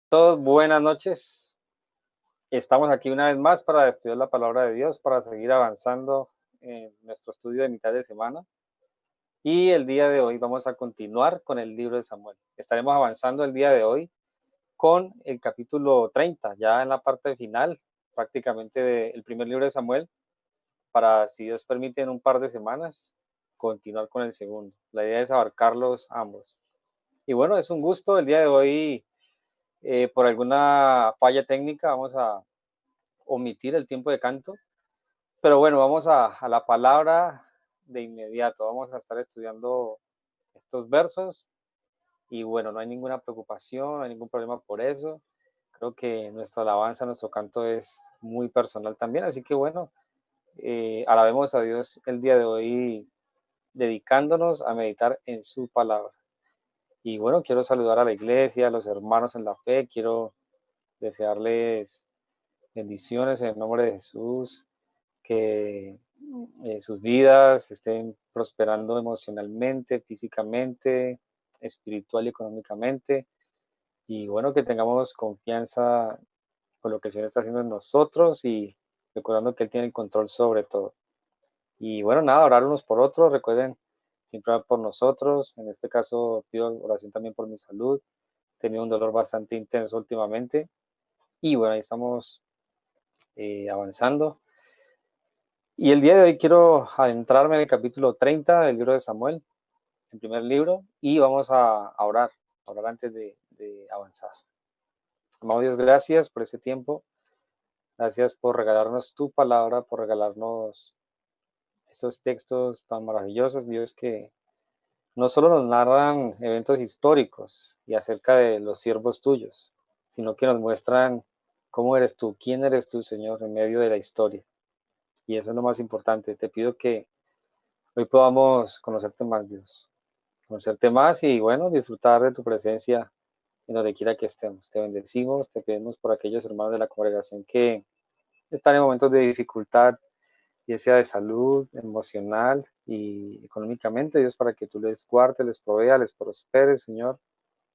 Todos, buenas noches. Estamos aquí una vez más para estudiar la palabra de Dios, para seguir avanzando en nuestro estudio de mitad de semana. Y el día de hoy vamos a continuar con el libro de Samuel. Estaremos avanzando el día de hoy con el capítulo 30, ya en la parte final prácticamente del primer libro de Samuel, para, si Dios permite, en un par de semanas, continuar con el segundo. La idea es abarcarlos ambos. Y bueno, es un gusto el día de hoy. Por alguna falla técnica vamos a omitir el tiempo de canto, pero bueno, vamos a la palabra de inmediato. Vamos a estar estudiando estos versos y bueno, no hay ninguna preocupación, no hay ningún problema por eso. Creo que nuestra alabanza, nuestro canto es muy personal también, así que bueno, alabemos a Dios el día de hoy dedicándonos a meditar en su palabra. Y bueno, quiero saludar a la iglesia, a los hermanos en la fe, quiero desearles bendiciones en el nombre de Jesús, que sus vidas estén prosperando emocionalmente, físicamente, espiritual y económicamente. Y bueno, que tengamos confianza con lo que el Señor está haciendo en nosotros y recordando que Él tiene el control sobre todo. Y bueno, nada, orar unos por otros. Recuerden siempre orar por nosotros. En este caso, pido oración también por mi salud. He tenido un dolor bastante intenso últimamente. Y bueno, ahí estamos avanzando. Y el día de hoy quiero adentrarme en el capítulo 30 del libro de Samuel, el primer libro, y vamos a orar antes de avanzar. Amado Dios, gracias por este tiempo, gracias por regalarnos tu palabra, por regalarnos esos textos tan maravillosos, Dios, que no solo nos narran eventos históricos y acerca de los siervos tuyos, sino que nos muestran cómo eres tú, quién eres tú, Señor, en medio de la historia. Y eso es lo más importante. Te pido que hoy podamos conocerte más, Dios, conocerte más y bueno, disfrutar de tu presencia en donde quiera que estemos. Te bendecimos, te pedimos por aquellos hermanos de la congregación que están en momentos de dificultad, ya sea de salud, emocional y económicamente, Dios, para que tú les guardes, les provea, les prosperes, Señor,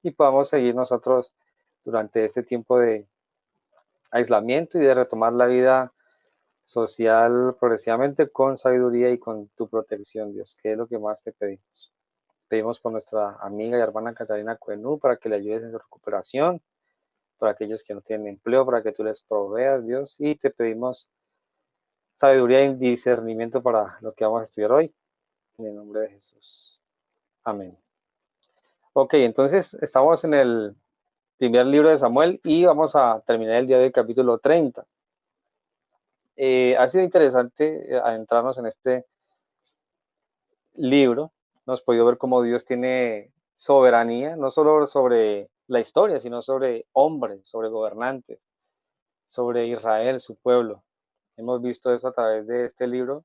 y podamos seguir nosotros durante este tiempo de aislamiento y de retomar la vida social progresivamente con sabiduría y con tu protección, Dios, que es lo que más te pedimos. Pedimos por nuestra amiga y hermana Catalina Cuenú para que le ayudes en su recuperación, por aquellos que no tienen empleo, para que tú les proveas, Dios, y te pedimos sabiduría y discernimiento para lo que vamos a estudiar hoy, en el nombre de Jesús. Amén. Ok, entonces estamos en el primer libro de Samuel y vamos a terminar el día del capítulo 30. Ha sido interesante adentrarnos en este libro. Hemos podido ver cómo Dios tiene soberanía, no solo sobre la historia, sino sobre hombres, sobre gobernantes, sobre Israel, su pueblo. Hemos visto eso a través de este libro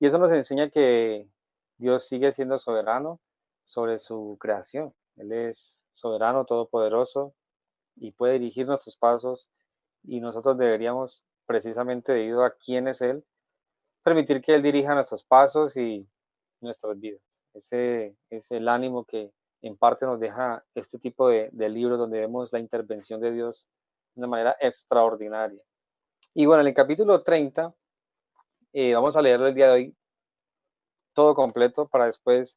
y eso nos enseña que Dios sigue siendo soberano sobre su creación. Él es soberano, todopoderoso y puede dirigir nuestros pasos y nosotros deberíamos, precisamente debido a quién es Él, permitir que Él dirija nuestros pasos y nuestras vidas. Ese es el ánimo que en parte nos deja este tipo de libros donde vemos la intervención de Dios de una manera extraordinaria. Y bueno, en el capítulo 30, vamos a leerlo el día de hoy todo completo para después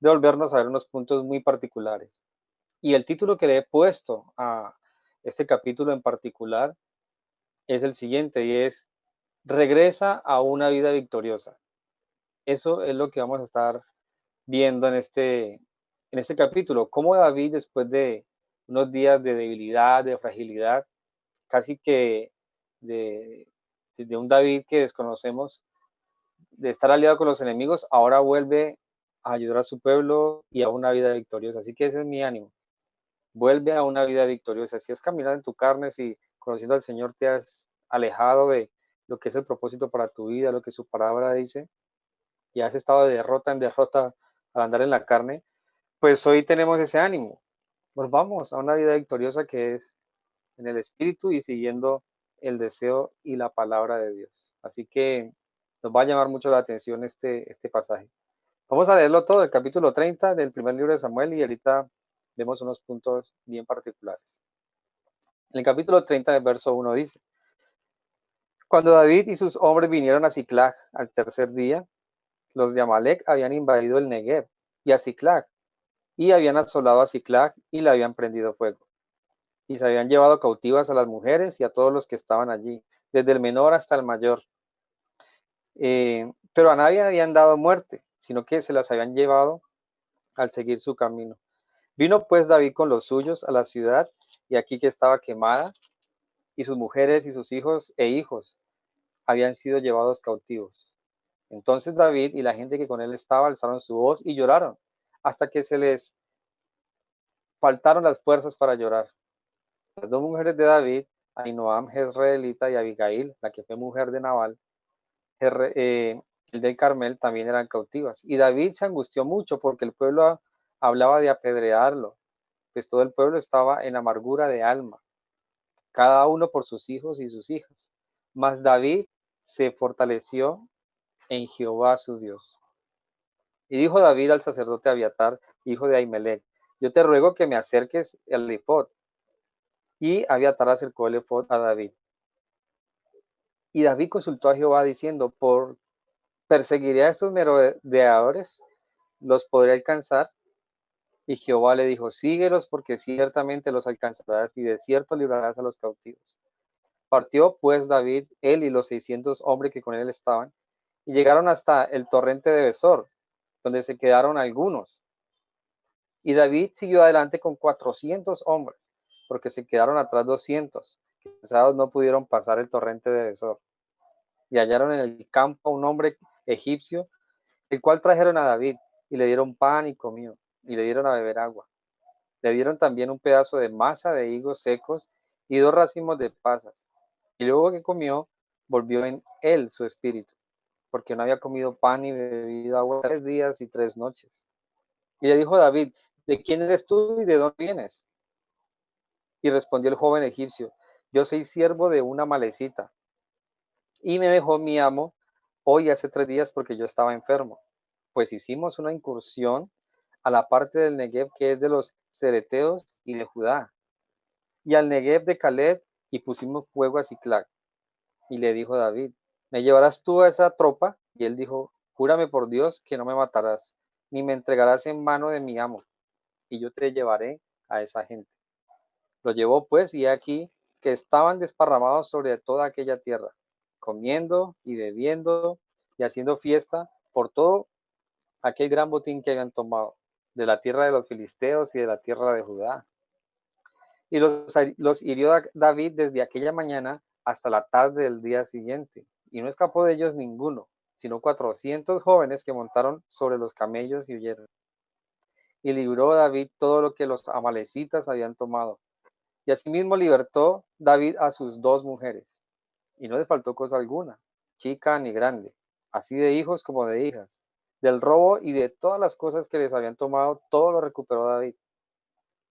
devolvernos a ver unos puntos muy particulares. Y el título que le he puesto a este capítulo en particular es el siguiente y es Regresa a una vida victoriosa. Eso es lo que vamos a estar viendo en este capítulo, cómo David, después de unos días de debilidad, de fragilidad, casi que de un David que desconocemos, de estar aliado con los enemigos, ahora vuelve a ayudar a su pueblo y a una vida victoriosa. Así que ese es mi ánimo. Vuelve a una vida victoriosa. Si has caminado en tu carne, si conociendo al Señor te has alejado de lo que es el propósito para tu vida, lo que su palabra dice, y has estado de derrota en derrota al andar en la carne, pues hoy tenemos ese ánimo. Volvamos a una vida victoriosa que es en el Espíritu y siguiendo el deseo y la palabra de Dios. Así que nos va a llamar mucho la atención este pasaje. Vamos a leerlo todo, el capítulo 30 del primer libro de Samuel y ahorita vemos unos puntos bien particulares. En el capítulo 30, del verso 1 dice: Cuando David y sus hombres vinieron a Siclag al tercer día, los de Amalec habían invadido el Negev y a Siclag, y habían asolado a Siclag y le habían prendido fuego. Y se habían llevado cautivas a las mujeres y a todos los que estaban allí, desde el menor hasta el mayor. Pero a nadie habían dado muerte, sino que se las habían llevado al seguir su camino. Vino pues David con los suyos a la ciudad, y aquí que estaba quemada, y sus mujeres y sus hijos e hijos habían sido llevados cautivos. Entonces David y la gente que con él estaba alzaron su voz y lloraron, hasta que se les faltaron las fuerzas para llorar. Las dos mujeres de David, Ahinoam jezreelita y Abigail, la que fue mujer de Nabal, el del Carmel, también eran cautivas. Y David se angustió mucho porque el pueblo hablaba de apedrearlo, pues todo el pueblo estaba en amargura de alma, cada uno por sus hijos y sus hijas. Mas David se fortaleció en Jehová su Dios. Y dijo David al sacerdote Abiatar, hijo de Ahimelech: yo te ruego que me acerques al ephod. Y Abiatar acercó el ephod a David. Y David consultó a Jehová diciendo: ¿perseguiré a estos merodeadores? ¿Los podré alcanzar? Y Jehová le dijo: síguelos, porque ciertamente los alcanzarás, y de cierto librarás a los cautivos. Partió pues David, él y los 600 hombres que con él estaban, y llegaron hasta el torrente de Besor, donde se quedaron algunos. Y David siguió adelante con 400 hombres, porque se quedaron atrás 200, que cansados no pudieron pasar el torrente de Besor. Y hallaron en el campo a un hombre egipcio, el cual trajeron a David, y le dieron pan y comió, y le dieron a beber agua. Le dieron también un pedazo de masa de higos secos y 2 racimos de pasas. Y luego que comió, volvió en él su espíritu, porque no había comido pan ni bebido agua 3 días y 3 noches. Y le dijo David: ¿de quién eres tú y de dónde vienes? Y respondió el joven egipcio: yo soy siervo de una malecita, y me dejó mi amo hoy hace 3 días porque yo estaba enfermo. Pues hicimos una incursión a la parte del Negev que es de los cereteos y de Judá, y al Negev de Caleb, y pusimos fuego a Siclag. Y le dijo David: ¿me llevarás tú a esa tropa? Y él dijo: júrame por Dios que no me matarás, ni me entregarás en mano de mi amo, y yo te llevaré a esa gente. Lo llevó pues, y aquí que estaban desparramados sobre toda aquella tierra, comiendo y bebiendo y haciendo fiesta por todo aquel gran botín que habían tomado de la tierra de los filisteos y de la tierra de Judá. Y los hirió David desde aquella mañana hasta la tarde del día siguiente, y no escapó de ellos ninguno, sino 400 jóvenes que montaron sobre los camellos y huyeron. Y libró David todo lo que los amalecitas habían tomado. Y asimismo libertó David a sus 2 mujeres, y no les faltó cosa alguna, chica ni grande, así de hijos como de hijas. Del robo y de todas las cosas que les habían tomado, todo lo recuperó David.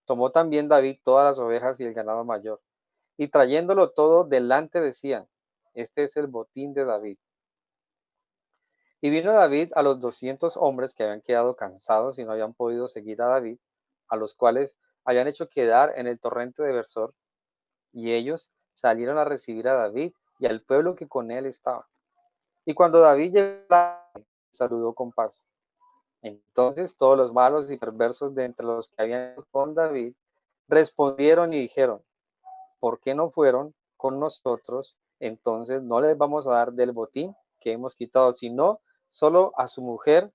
Tomó también David todas las ovejas y el ganado mayor, y trayéndolo todo delante decían: este es el botín de David. Y vino David a los 200 hombres que habían quedado cansados y no habían podido seguir a David, a los cuales habían hecho quedar en el torrente de Besor, y ellos salieron a recibir a David y al pueblo que con él estaba. Y cuando David llegó, saludó con paz. Entonces todos los malos y perversos de entre los que habían ido con David respondieron y dijeron: ¿por qué no fueron con nosotros? Entonces no les vamos a dar del botín que hemos quitado, sino solo a su mujer,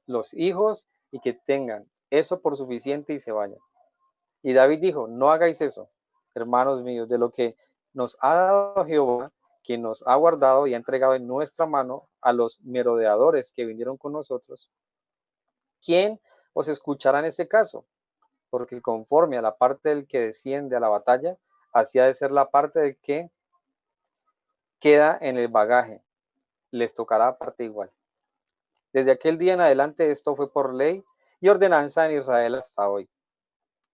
los hijos, y que tengan eso por suficiente y se vayan. Y David dijo: no hagáis eso, hermanos míos, de lo que nos ha dado Jehová, quien nos ha guardado y ha entregado en nuestra mano a los merodeadores que vinieron con nosotros. ¿Quién os escuchará en este caso? Porque conforme a la parte del que desciende a la batalla, así ha de ser la parte del que queda en el bagaje, les tocará parte igual. Desde aquel día en adelante esto fue por ley y ordenanza en Israel hasta hoy.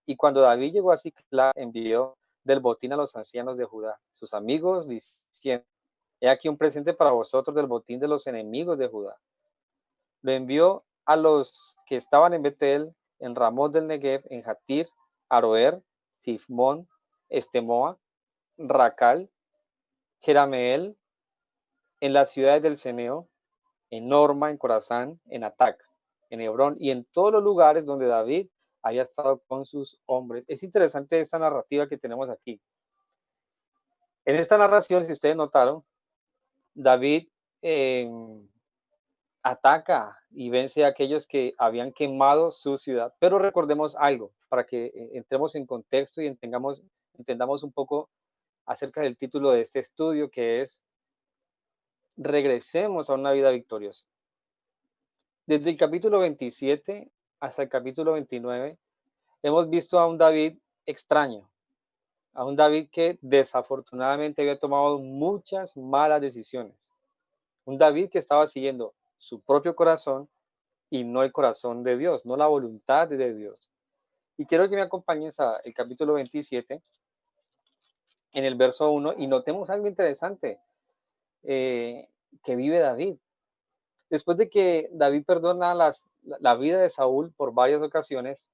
Y cuando David llegó a Siclag, envió del botín a los ancianos de Judá, sus amigos, diciendo: he aquí un presente para vosotros del botín de los enemigos de Judá. Lo envió a los que estaban en Betel, en Ramot del Negev, en Jatir, Aroer, Sifmón, Estemoa, Racal, Jerameel, en las ciudades del Ceneo, en Norma, en Corazán, en Atac, en Hebrón y en todos los lugares donde David había estado con sus hombres. Es interesante esta narrativa que tenemos aquí. En esta narración, si ustedes notaron, David ataca y vence a aquellos que habían quemado su ciudad. Pero recordemos algo, para que entremos en contexto y entendamos un poco acerca del título de este estudio, que es Regresemos a una vida victoriosa. Desde el capítulo 27 hasta el capítulo 29, hemos visto a un David extraño, a un David que desafortunadamente había tomado muchas malas decisiones. Un David que estaba siguiendo su propio corazón y no el corazón de Dios, no la voluntad de Dios. Y quiero que me acompañes al capítulo 27, en el verso 1, y notemos algo interesante que vive David. Después de que David perdona la vida de Saúl por varias ocasiones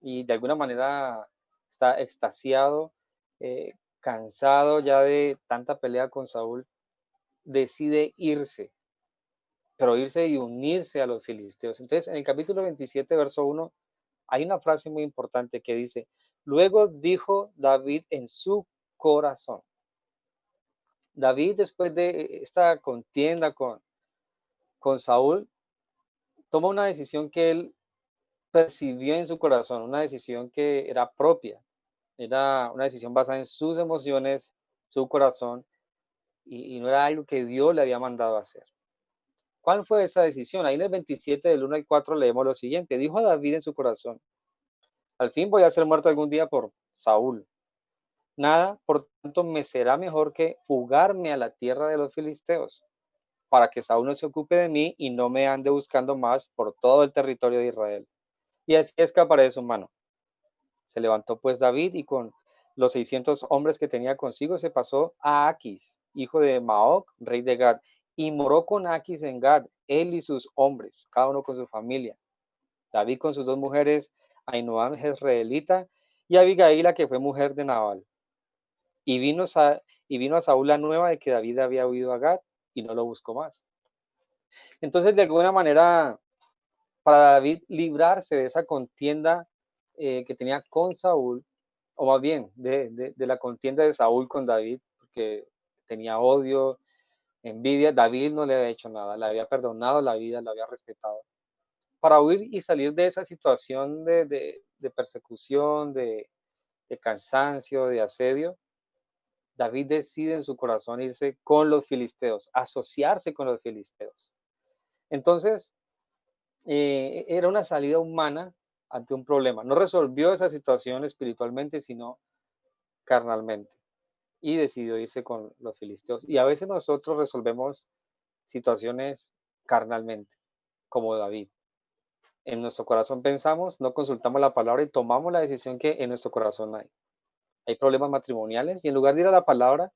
y de alguna manera está extasiado, cansado ya de tanta pelea con Saúl, decide irse, pero irse y unirse a los filisteos. Entonces, en el capítulo 27, verso 1, hay una frase muy importante que dice, luego dijo David en su corazón. David, después de esta contienda con Saúl, toma una decisión que él percibió en su corazón, una decisión que era propia, era una decisión basada en sus emociones, su corazón, y no era algo que Dios le había mandado a hacer. ¿Cuál fue esa decisión? Ahí en el 27 del 1 al 4 leemos lo siguiente, dijo David en su corazón, al fin voy a ser muerto algún día por Saúl. Nada, por tanto, me será mejor que fugarme a la tierra de los filisteos, para que Saúl no se ocupe de mí y no me ande buscando más por todo el territorio de Israel. Y así escaparé de su mano. Se levantó pues David y con los 600 hombres que tenía consigo se pasó a Aquis, hijo de Maoc, rey de Gad, y moró con Aquis en Gad, él y sus hombres, cada uno con su familia. David con sus dos mujeres, Ahinoam jezreelita y Abigail, que fue mujer de Nabal. Y vino a Saúl la nueva de que David había huido a Gad y no lo buscó más. Entonces, de alguna manera, para David librarse de esa contienda que tenía con Saúl, o más bien de la contienda de Saúl con David, porque tenía odio, envidia, David no le había hecho nada, le había perdonado la vida, la había respetado. Para huir y salir de esa situación de persecución, de cansancio, de asedio, David decide en su corazón irse con los filisteos, asociarse con los filisteos. Entonces, era una salida humana ante un problema. No resolvió esa situación espiritualmente, sino carnalmente. Y decidió irse con los filisteos. Y a veces nosotros resolvemos situaciones carnalmente, como David. En nuestro corazón pensamos, no consultamos la palabra y tomamos la decisión que en nuestro corazón hay. Hay problemas matrimoniales y en lugar de ir a la palabra,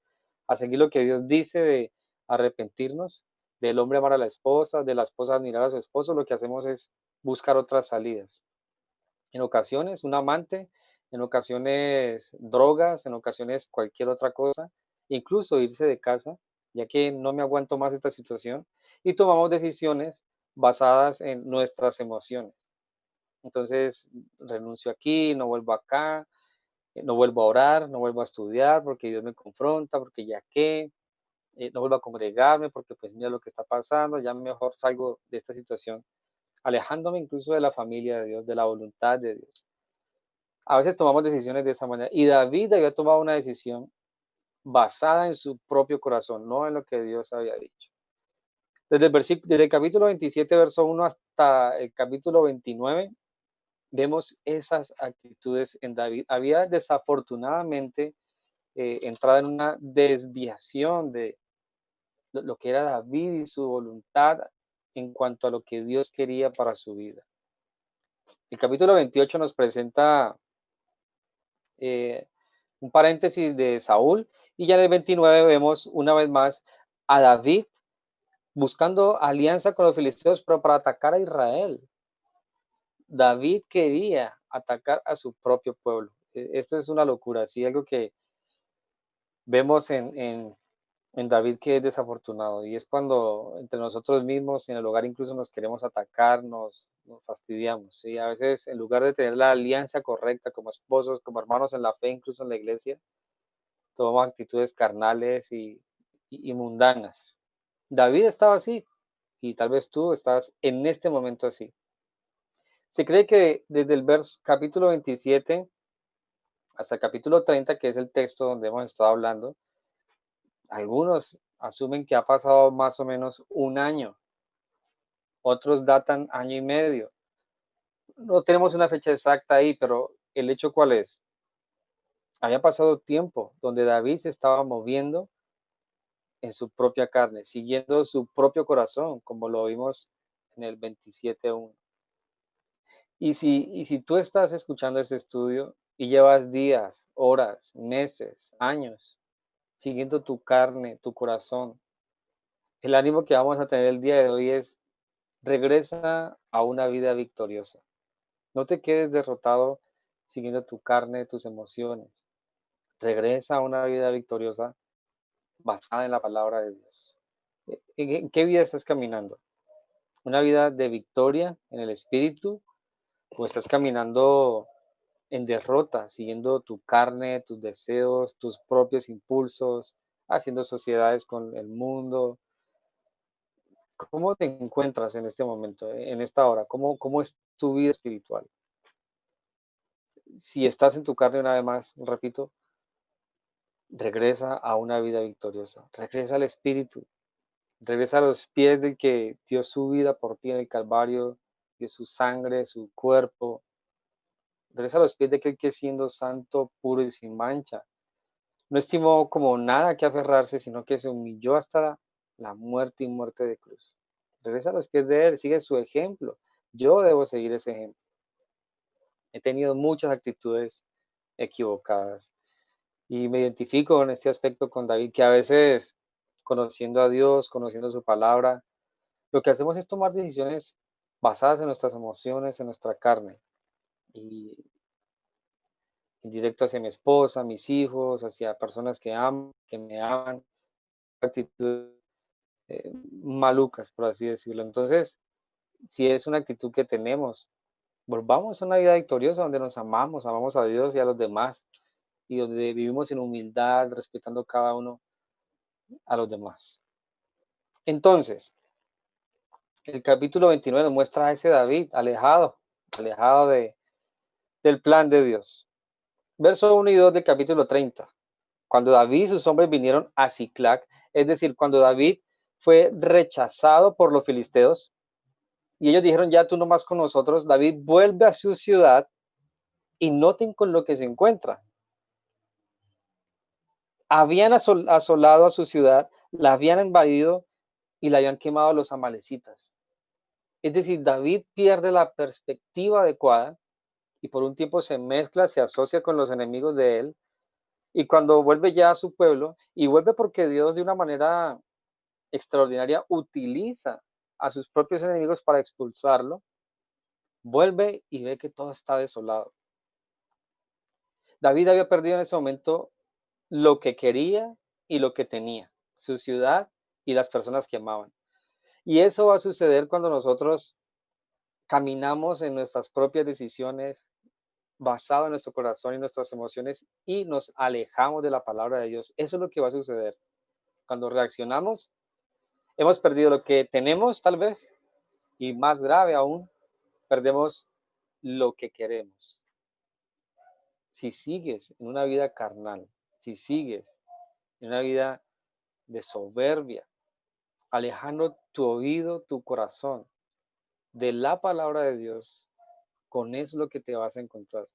a seguir lo que Dios dice de arrepentirnos, del hombre amar a la esposa, de la esposa admirar a su esposo, lo que hacemos es buscar otras salidas. En ocasiones un amante, en ocasiones drogas, en ocasiones cualquier otra cosa, incluso irse de casa, ya que no me aguanto más esta situación, y tomamos decisiones basadas en nuestras emociones. Entonces, renuncio aquí, no vuelvo acá, no vuelvo a orar, no vuelvo a estudiar porque Dios me confronta, porque ya que, no vuelvo a congregarme porque pues mira lo que está pasando, ya mejor salgo de esta situación, alejándome incluso de la familia de Dios, de la voluntad de Dios. A veces tomamos decisiones de esa manera y David había tomado una decisión basada en su propio corazón, no en lo que Dios había dicho. Desde el capítulo 27, verso 1 hasta el capítulo 29, vemos esas actitudes en David. Había desafortunadamente entrado en una desviación de lo que era David y su voluntad en cuanto a lo que Dios quería para su vida. El capítulo 28 nos presenta eh, un paréntesis de Saúl y ya en el 29 vemos una vez más a David buscando alianza con los filisteos, pero para atacar a Israel. David quería atacar a su propio pueblo. Esto es una locura, sí, algo que vemos en David que es desafortunado, y es cuando entre nosotros mismos en el hogar incluso nos queremos atacar, nos fastidiamos, ¿sí? A veces en lugar de tener la alianza correcta como esposos, como hermanos en la fe, incluso en la iglesia, tomamos actitudes carnales y mundanas. David estaba así, y tal vez tú estás en este momento así. Se cree que desde el capítulo 27 hasta el capítulo 30, que es el texto donde hemos estado hablando, algunos asumen que ha pasado más o menos un año, otros datan año y medio. No tenemos una fecha exacta ahí, pero el hecho cuál es. Había pasado tiempo donde David se estaba moviendo en su propia carne, siguiendo su propio corazón, como lo vimos en el 27:1. Y si tú estás escuchando este estudio y llevas días, horas, meses, años siguiendo tu carne, tu corazón, el ánimo que vamos a tener el día de hoy es: regresa a una vida victoriosa. No te quedes derrotado siguiendo tu carne, tus emociones. Regresa a una vida victoriosa basada en la palabra de Dios. ¿En qué vida estás caminando? ¿Una vida de victoria en el espíritu o estás caminando en derrota, siguiendo tu carne, tus deseos, tus propios impulsos, haciendo sociedades con el mundo? ¿Cómo te encuentras en este momento, en esta hora? ¿Cómo es tu vida espiritual? Si estás en tu carne, una vez más, repito, regresa a una vida victoriosa, regresa al Espíritu, regresa a los pies del que dio su vida por ti en el Calvario, dio su sangre, su cuerpo, regresa a los pies de aquel que siendo santo, puro y sin mancha, no estimó como nada que aferrarse, sino que se humilló hasta la muerte y muerte de cruz. Regresa a los pies de Él, sigue su ejemplo. Yo debo seguir ese ejemplo. He tenido muchas actitudes equivocadas y me identifico en este aspecto con David, que a veces, conociendo a Dios, conociendo su palabra, lo que hacemos es tomar decisiones basadas en nuestras emociones, en nuestra carne, y en directo hacia mi esposa, mis hijos, hacia personas que aman, que me aman, actitudes malucas, por así decirlo. Entonces, si es una actitud que tenemos, volvamos a una vida victoriosa donde nos amamos, amamos a Dios y a los demás, y donde vivimos en humildad, respetando cada uno a los demás. Entonces, el capítulo 29 nos muestra a ese David alejado del plan de Dios. Verso 1 y 2 del capítulo 30. Cuando David y sus hombres vinieron a Ciclac, es decir, cuando David fue rechazado por los filisteos, y ellos dijeron: ya tú no más con nosotros, David vuelve a su ciudad, y noten con lo que se encuentra. Habían asolado a su ciudad, la habían invadido y la habían quemado los amalecitas. Es decir, David pierde la perspectiva adecuada y por un tiempo se mezcla, se asocia con los enemigos de él, y cuando vuelve ya a su pueblo, y vuelve porque Dios de una manera extraordinaria utiliza a sus propios enemigos para expulsarlo, vuelve y ve que todo está desolado. David había perdido en ese momento lo que quería y lo que tenía, su ciudad y las personas que amaban. Y eso va a suceder cuando nosotros caminamos en nuestras propias decisiones, basado en nuestro corazón y nuestras emociones, y nos alejamos de la palabra de Dios. Eso es lo que va a suceder. Cuando reaccionamos, hemos perdido lo que tenemos tal vez, y más grave aún, perdemos lo que queremos. Si sigues en una vida carnal, si sigues en una vida de soberbia, alejando tu oído, tu corazón de la palabra de Dios, con eso es lo que te vas a encontrar: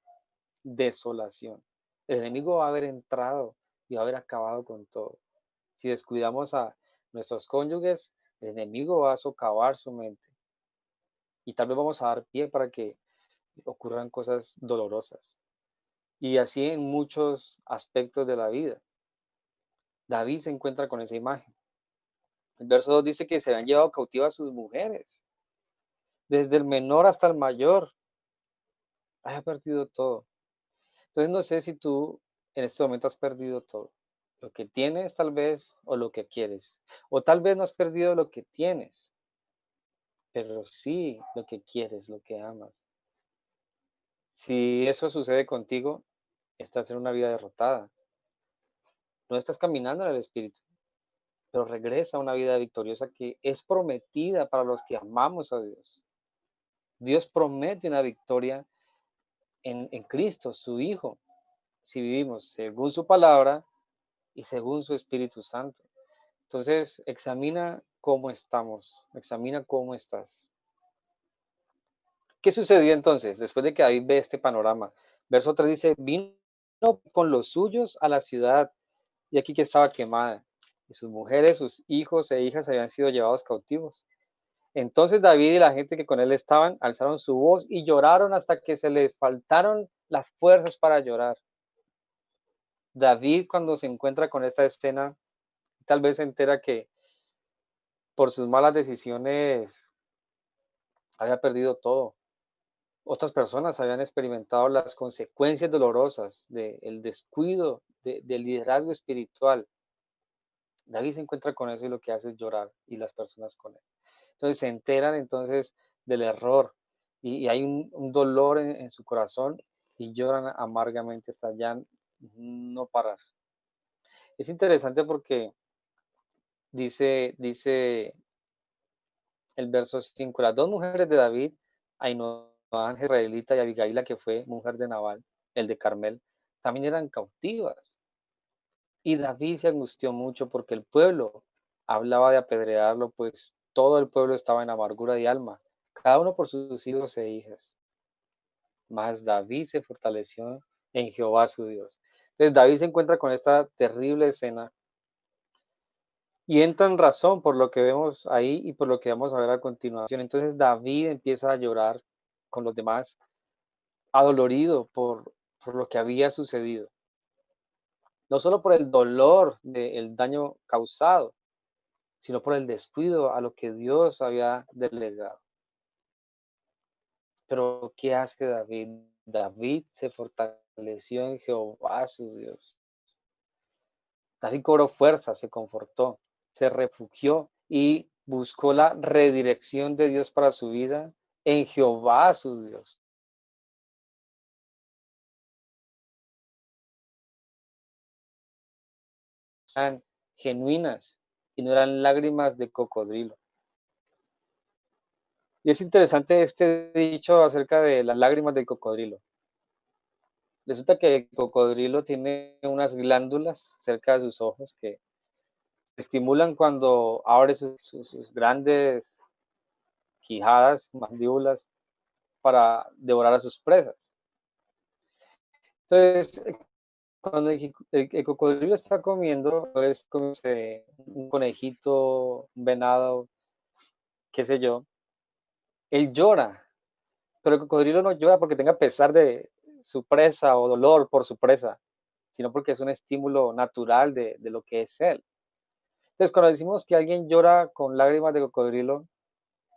desolación. El enemigo va a haber entrado y va a haber acabado con todo. Si descuidamos a nuestros cónyuges, el enemigo va a socavar su mente y tal vez vamos a dar pie para que ocurran cosas dolorosas. Y así en muchos aspectos de la vida. David se encuentra con esa imagen. El verso 2 dice que se habían llevado cautivas a sus mujeres, desde el menor hasta el mayor. Había perdido todo. Entonces no sé si tú en este momento has perdido todo. Lo que tienes tal vez o lo que quieres. O tal vez no has perdido lo que tienes, pero sí lo que quieres, lo que amas. Si eso sucede contigo, estás en una vida derrotada. No estás caminando en el Espíritu, pero regresa a una vida victoriosa que es prometida para los que amamos a Dios. Dios promete una victoria en Cristo, su Hijo, si vivimos según su palabra y según su Espíritu Santo. Entonces, examina cómo estamos, examina cómo estás. ¿Qué sucedió entonces después de que David ve este panorama? Verso 3 dice, vino con los suyos a la ciudad y aquí que estaba quemada, y sus mujeres, sus hijos e hijas habían sido llevados cautivos. Entonces David y la gente que con él estaban alzaron su voz y lloraron hasta que se les faltaron las fuerzas para llorar. David, cuando se encuentra con esta escena, tal vez se entera que por sus malas decisiones había perdido todo. Otras personas habían experimentado las consecuencias dolorosas del descuido del liderazgo espiritual. David se encuentra con eso y lo que hace es llorar y las personas con él. Entonces se enteran entonces del error y hay un dolor en su corazón y lloran amargamente hasta ya no parar. Es interesante porque dice el verso 5, las dos mujeres de David, Ainoam israelita y Abigail, que fue mujer de Nabal, el de Carmel, también eran cautivas. Y David se angustió mucho porque el pueblo hablaba de apedrearlo, pues todo el pueblo estaba en amargura de alma, cada uno por sus hijos e hijas. Mas David se fortaleció en Jehová su Dios. Entonces David se encuentra con esta terrible escena y entra en razón por lo que vemos ahí y por lo que vamos a ver a continuación. Entonces David empieza a llorar con los demás, adolorido por lo que había sucedido. No solo por el dolor del daño causado, sino por el descuido a lo que Dios había delegado. Pero ¿qué hace David? David se fortaleció en Jehová su Dios. David cobró fuerza, se confortó, se refugió y buscó la redirección de Dios para su vida en Jehová su Dios. Eran genuinas y no eran lágrimas de cocodrilo. Y es interesante este dicho acerca de las lágrimas del cocodrilo. Resulta que el cocodrilo tiene unas glándulas cerca de sus ojos que estimulan cuando abre sus grandes quijadas, mandíbulas, para devorar a sus presas. Entonces, cuando el cocodrilo está comiendo, es como un conejito, un venado, qué sé yo, él llora, pero el cocodrilo no llora porque tenga pesar de su presa o dolor por su presa, sino porque es un estímulo natural de lo que es él. Entonces, cuando decimos que alguien llora con lágrimas de cocodrilo,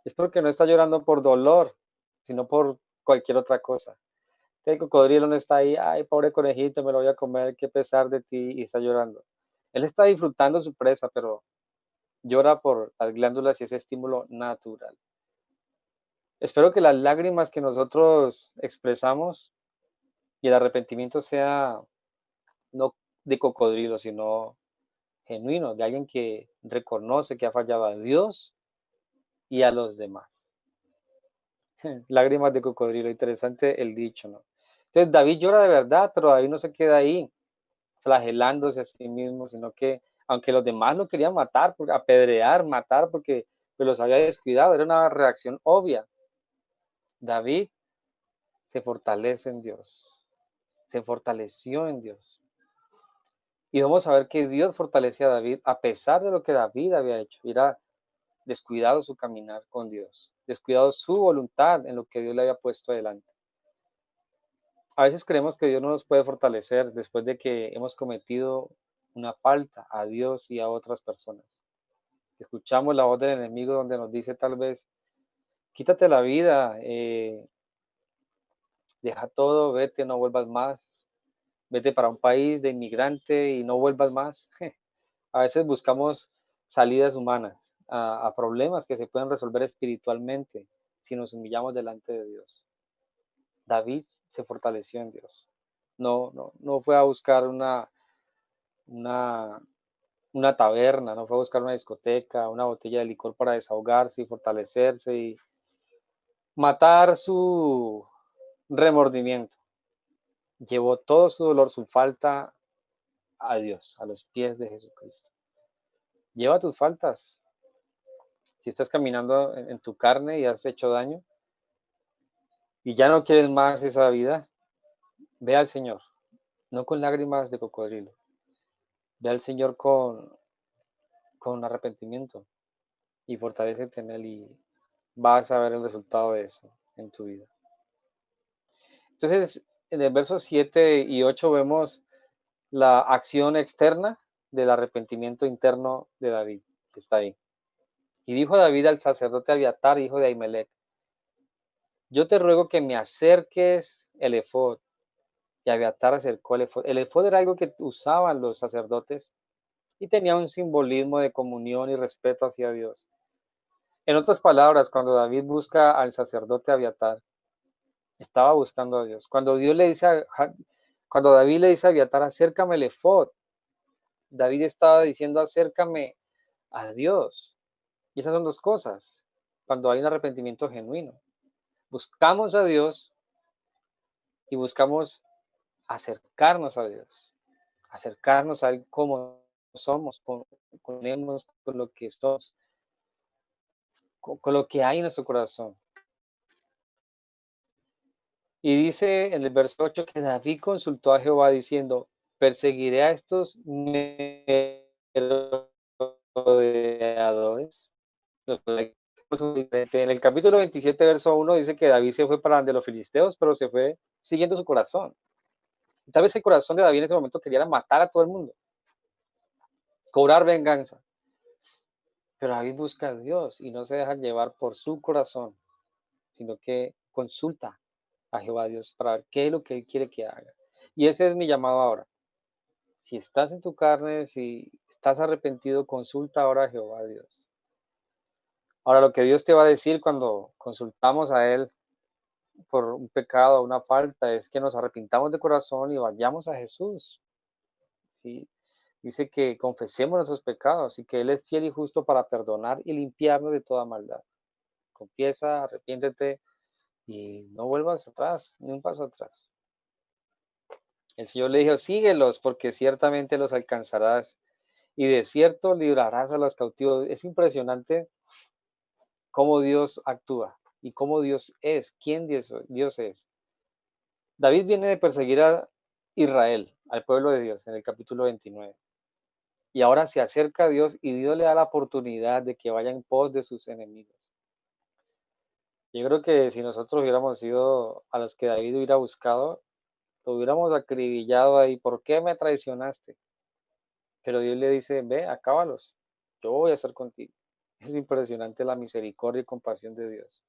es porque no está llorando por dolor, sino por cualquier otra cosa. El cocodrilo no está ahí, ay, pobre conejito, me lo voy a comer, qué pesar de ti, y está llorando. Él está disfrutando su presa, pero llora por las glándulas y ese estímulo natural. Espero que las lágrimas que nosotros expresamos y el arrepentimiento sea no de cocodrilo, sino genuino, de alguien que reconoce que ha fallado a Dios y a los demás. Lágrimas de cocodrilo, interesante el dicho, ¿no? Entonces David llora de verdad, pero David no se queda ahí flagelándose a sí mismo, sino que aunque los demás lo querían matar, apedrear, matar, porque pues, los había descuidado, era una reacción obvia. David se fortalece en Dios, se fortaleció en Dios. Y vamos a ver que Dios fortalece a David a pesar de lo que David había hecho. Era descuidado su caminar con Dios, descuidado su voluntad en lo que Dios le había puesto delante. A veces creemos que Dios no nos puede fortalecer después de que hemos cometido una falta a Dios y a otras personas. Escuchamos la voz del enemigo donde nos dice tal vez, quítate la vida, deja todo, vete, no vuelvas más. vete para un país de inmigrante y no vuelvas más. A veces buscamos salidas humanas a problemas que se pueden resolver espiritualmente si nos humillamos delante de Dios. David se fortaleció en Dios. No fue a buscar una, una taberna, no fue a buscar una discoteca, una botella de licor para desahogarse y fortalecerse y matar su remordimiento. Llevó todo su dolor, su falta a Dios, a los pies de Jesucristo. Lleva tus faltas. Si estás caminando en tu carne y has hecho daño y ya no quieres más esa vida, ve al Señor, no con lágrimas de cocodrilo. Ve al Señor con arrepentimiento y fortalécete en Él y vas a ver el resultado de eso en tu vida. Entonces, en el verso 7 y 8 vemos la acción externa del arrepentimiento interno de David, que está ahí. Y dijo David al sacerdote Abiatar, hijo de Ahimelech: yo te ruego que me acerques el efod. Y Abiatar acercó el efod. El efod era algo que usaban los sacerdotes y tenía un simbolismo de comunión y respeto hacia Dios. En otras palabras, cuando David busca al sacerdote Abiatar, estaba buscando a Dios. Cuando David le dice a Abiatar, acércame el efod, David estaba diciendo, acércame a Dios. Y esas son dos cosas, cuando hay un arrepentimiento genuino. Buscamos a Dios y buscamos acercarnos a Dios, acercarnos a Él como somos, con lo que somos, con lo que hay en nuestro corazón. Y dice en el verso 8 que David consultó a Jehová diciendo, perseguiré a estos merodeadores. En el capítulo 27, verso 1 dice que David se fue para donde los filisteos, pero se fue siguiendo su corazón. Y tal vez el corazón de David en ese momento quería matar a todo el mundo, cobrar venganza. Pero David busca a Dios y no se deja llevar por su corazón, sino que consulta a Jehová Dios para ver qué es lo que Él quiere que haga. Y ese es mi llamado ahora. Si estás en tu carne, si estás arrepentido, consulta ahora a Jehová Dios. Ahora, lo que Dios te va a decir cuando consultamos a Él por un pecado o una falta es que nos arrepintamos de corazón y vayamos a Jesús. ¿Sí? Dice que confesemos nuestros pecados y que Él es fiel y justo para perdonar y limpiarnos de toda maldad. Confiesa, arrepiéntete y no vuelvas atrás, ni un paso atrás. El Señor le dijo, síguelos porque ciertamente los alcanzarás y de cierto librarás a los cautivos. Es impresionante cómo Dios actúa y cómo Dios es, quién Dios es. David viene de perseguir a Israel, al pueblo de Dios, en el capítulo 29. Y ahora se acerca a Dios y Dios le da la oportunidad de que vaya en pos de sus enemigos. Yo creo que si nosotros hubiéramos sido a los que David hubiera buscado, lo hubiéramos acribillado ahí. ¿Por qué me traicionaste? Pero Dios le dice, ve, acábalos. Yo voy a estar contigo. Es impresionante la misericordia y compasión de Dios.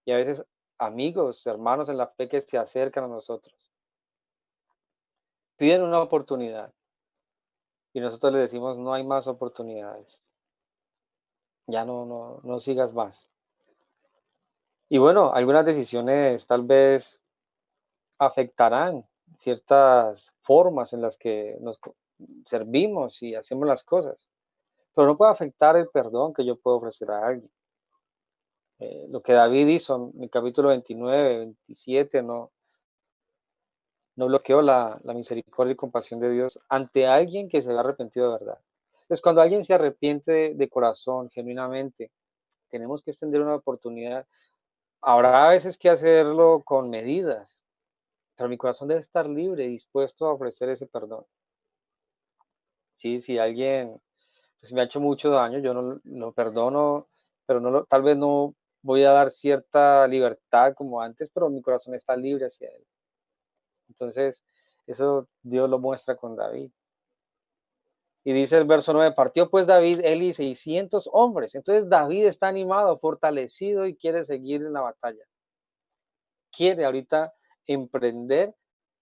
Y a veces amigos, hermanos en la fe que se acercan a nosotros, piden una oportunidad y nosotros les decimos, no hay más oportunidades. Ya no sigas más. Y bueno, algunas decisiones tal vez afectarán ciertas formas en las que nos servimos y hacemos las cosas, pero no puede afectar el perdón que yo puedo ofrecer a alguien. Lo que David hizo en el capítulo 29, 27, no bloqueó la misericordia y compasión de Dios ante alguien que se había arrepentido de verdad. Entonces, cuando alguien se arrepiente de corazón, genuinamente, tenemos que extender una oportunidad. Habrá veces que hacerlo con medidas, pero mi corazón debe estar libre y dispuesto a ofrecer ese perdón. Sí, si alguien pues, me ha hecho mucho daño, yo no lo perdono, pero tal vez no voy a dar cierta libertad como antes, pero mi corazón está libre hacia él. Entonces, eso Dios lo muestra con David. Y dice el verso 9, partió pues David, él y 600 hombres. Entonces David está animado, fortalecido y quiere seguir en la batalla. Quiere ahorita emprender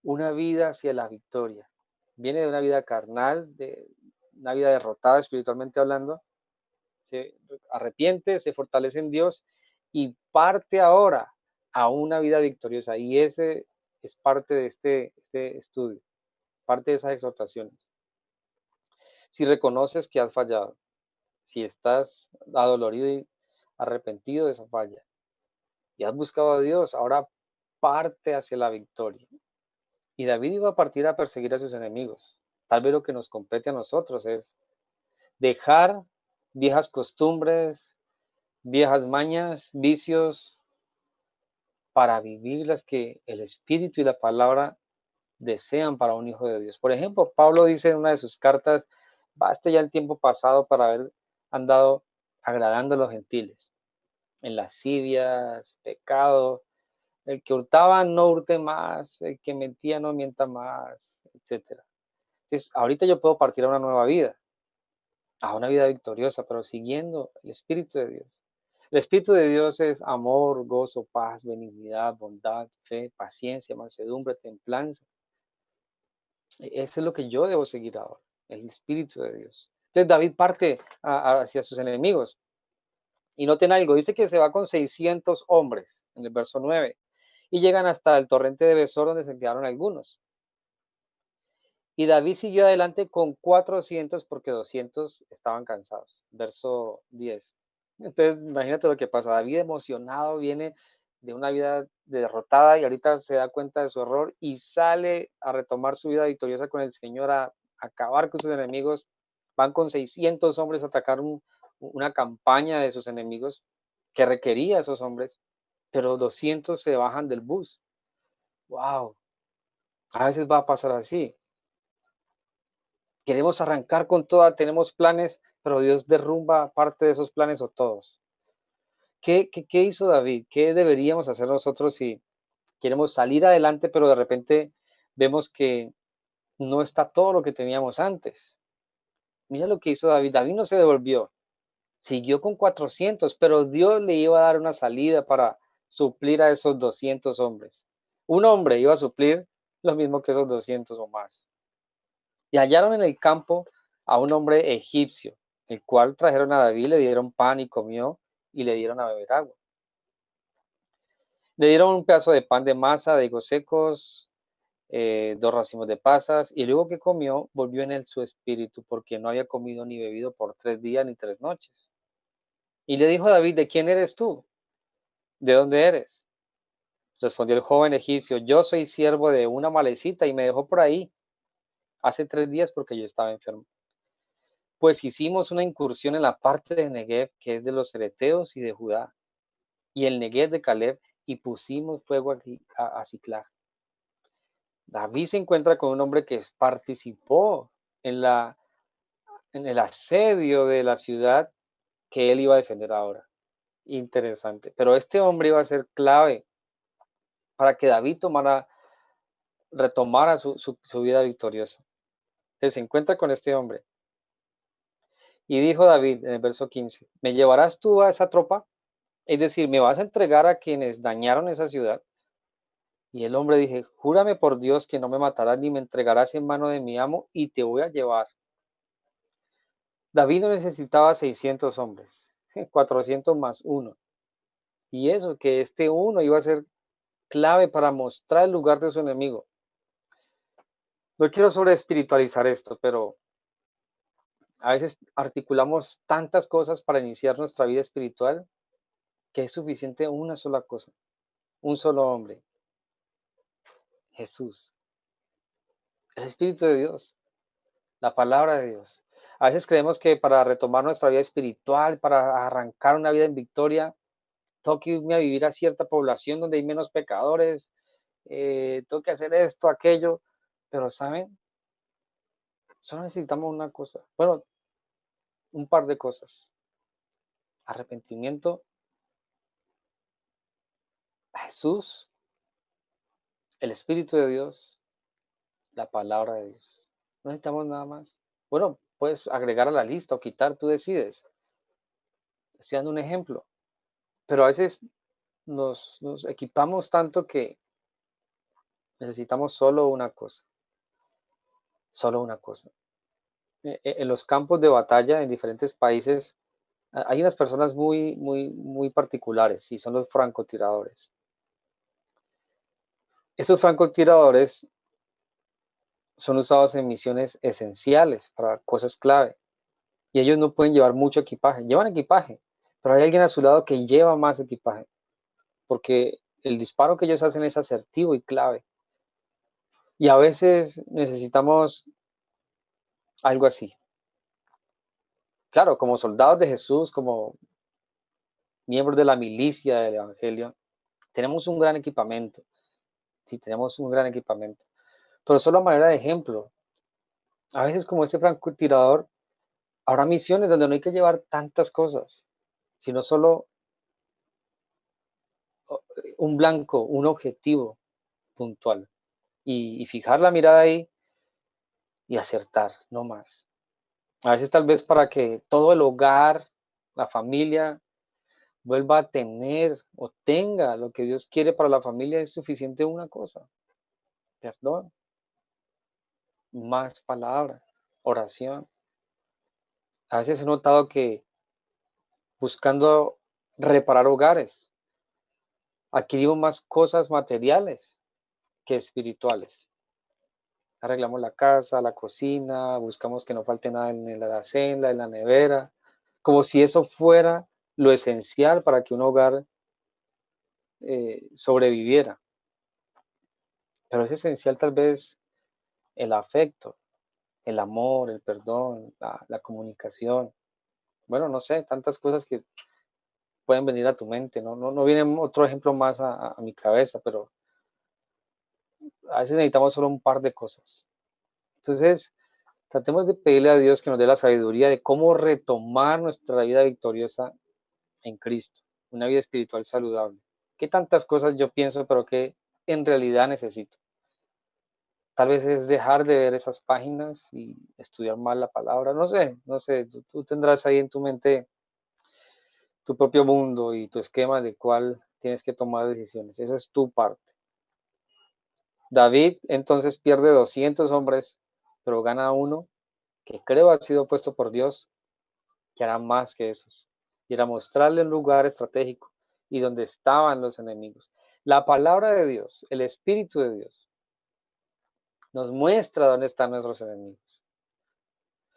una vida hacia la victoria. Viene de una vida carnal, de una vida derrotada espiritualmente hablando, se arrepiente, se fortalece en Dios y parte ahora a una vida victoriosa. Y ese es parte de este estudio, parte de esas exhortaciones. Si reconoces que has fallado, si estás adolorido y arrepentido de esa falla y has buscado a Dios, ahora parte hacia la victoria. Y David iba a partir a perseguir a sus enemigos. Tal vez lo que nos compete a nosotros es dejar viejas costumbres, viejas mañas, vicios, para vivir las que el Espíritu y la palabra desean para un hijo de Dios. Por ejemplo, Pablo dice en una de sus cartas, basta ya el tiempo pasado para haber andado agradando a los gentiles, en lascivias, pecado, el que hurtaba no hurte más, el que mentía no mienta más, etcétera. Entonces, ahorita yo puedo partir a una vida victoriosa, pero siguiendo el Espíritu de Dios. El Espíritu de Dios es amor, gozo, paz, benignidad, bondad, fe, paciencia, mansedumbre, templanza. Eso es lo que yo debo seguir ahora, el Espíritu de Dios. Entonces David parte hacia sus enemigos. Y noten algo, dice que se va con 600 hombres en el verso 9 y llegan hasta el torrente de Besor donde se quedaron algunos. Y David siguió adelante con 400 porque 200 estaban cansados. Verso 10. Entonces, imagínate lo que pasa. David emocionado viene de una vida derrotada y ahorita se da cuenta de su error y sale a retomar su vida victoriosa con el Señor, a acabar con sus enemigos. Van con 600 hombres a atacar una campaña de sus enemigos que requería a esos hombres, pero 200 se bajan del bus. ¡Wow! A veces va a pasar así. Queremos arrancar con toda, tenemos planes, pero Dios derrumba parte de esos planes o todos. ¿Qué hizo David? ¿Qué deberíamos hacer nosotros si queremos salir adelante, pero de repente vemos que no está todo lo que teníamos antes? Mira lo que hizo David. David no se devolvió, siguió con 400, pero Dios le iba a dar una salida para suplir a esos 200 hombres. Un hombre iba a suplir lo mismo que esos 200 o más. Y hallaron en el campo a un hombre egipcio, el cual trajeron a David, le dieron pan y comió, y le dieron a beber agua. Le dieron un pedazo de pan de masa, de higos secos, 2 racimos de pasas, y luego que comió, volvió en él su espíritu, porque no había comido ni bebido por 3 días ni 3 noches. Y le dijo a David, ¿de quién eres tú? ¿De dónde eres? Respondió el joven egipcio, yo soy siervo de una malecita y me dejó por ahí hace 3 días porque yo estaba enfermo. Pues hicimos una incursión en la parte de Negev, que es de los cereteos y de Judá, y el Negev de Caleb, y pusimos fuego a Siclag. David se encuentra con un hombre que participó en el asedio de la ciudad que él iba a defender ahora. Interesante. Pero este hombre iba a ser clave para que David retomara su vida victoriosa. Entonces se encuentra con este hombre. Y dijo David en el verso 15, ¿me llevarás tú a esa tropa? Es decir, ¿me vas a entregar a quienes dañaron esa ciudad? Y el hombre dije, júrame por Dios que no me matarás ni me entregarás en mano de mi amo y te voy a llevar. David no necesitaba 600 hombres, 400 más uno. Y eso, que este uno iba a ser clave para mostrar el lugar de su enemigo. No quiero sobre espiritualizar esto, pero a veces articulamos tantas cosas para iniciar nuestra vida espiritual que es suficiente una sola cosa, un solo hombre, Jesús, el Espíritu de Dios, la palabra de Dios. A veces creemos que para retomar nuestra vida espiritual, para arrancar una vida en victoria, tengo que irme a vivir a cierta población donde hay menos pecadores, tengo que hacer esto, aquello, pero ¿saben? Solo necesitamos una cosa, bueno, un par de cosas. Arrepentimiento, Jesús, el Espíritu de Dios, la palabra de Dios. No necesitamos nada más. Bueno, puedes agregar a la lista o quitar, tú decides. Estoy dando un ejemplo. Pero a veces nos equipamos tanto que Necesitamos solo una cosa, solo una cosa. En los campos de batalla en diferentes países hay unas personas muy particulares y son los francotiradores. Estos francotiradores son usados en misiones esenciales para cosas clave y ellos no pueden llevar mucho equipaje. Llevan equipaje, pero hay alguien a su lado que lleva más equipaje porque el disparo que ellos hacen es asertivo y clave. Y a veces necesitamos algo así. Claro, como soldados de Jesús, como miembros de la milicia del Evangelio, tenemos un gran equipamiento. Sí, tenemos un gran equipamiento. Pero solo a manera de ejemplo, a veces como ese francotirador, habrá misiones donde no hay que llevar tantas cosas, sino solo un blanco, un objetivo puntual. Y fijar la mirada ahí y acertar, no más. A veces tal vez para que todo el hogar, la familia, vuelva a tener o tenga lo que Dios quiere para la familia es suficiente una cosa, perdón, más palabras, oración. A veces he notado que buscando reparar hogares, adquirimos más cosas materiales que espirituales. Arreglamos la casa, la cocina, buscamos que no falte nada en la alacena, en la nevera, como si eso fuera lo esencial para que un hogar sobreviviera. Pero es esencial tal vez el afecto, el amor, el perdón, la comunicación. Bueno, no sé, tantas cosas que pueden venir a tu mente. No viene otro ejemplo más a mi cabeza, pero a veces necesitamos solo un par de cosas. Entonces, tratemos de pedirle a Dios que nos dé la sabiduría de cómo retomar nuestra vida victoriosa en Cristo, una vida espiritual saludable. ¿Qué tantas cosas yo pienso, pero que en realidad necesito? Tal vez es dejar de ver esas páginas y estudiar más la palabra. No sé, tú tendrás ahí en tu mente tu propio mundo y tu esquema de cuál tienes que tomar decisiones. Esa es tu parte. David entonces pierde 200 hombres, pero gana uno que creo ha sido puesto por Dios, que hará más que esos. Y era mostrarle un lugar estratégico y donde estaban los enemigos. La palabra de Dios, el Espíritu de Dios, nos muestra dónde están nuestros enemigos.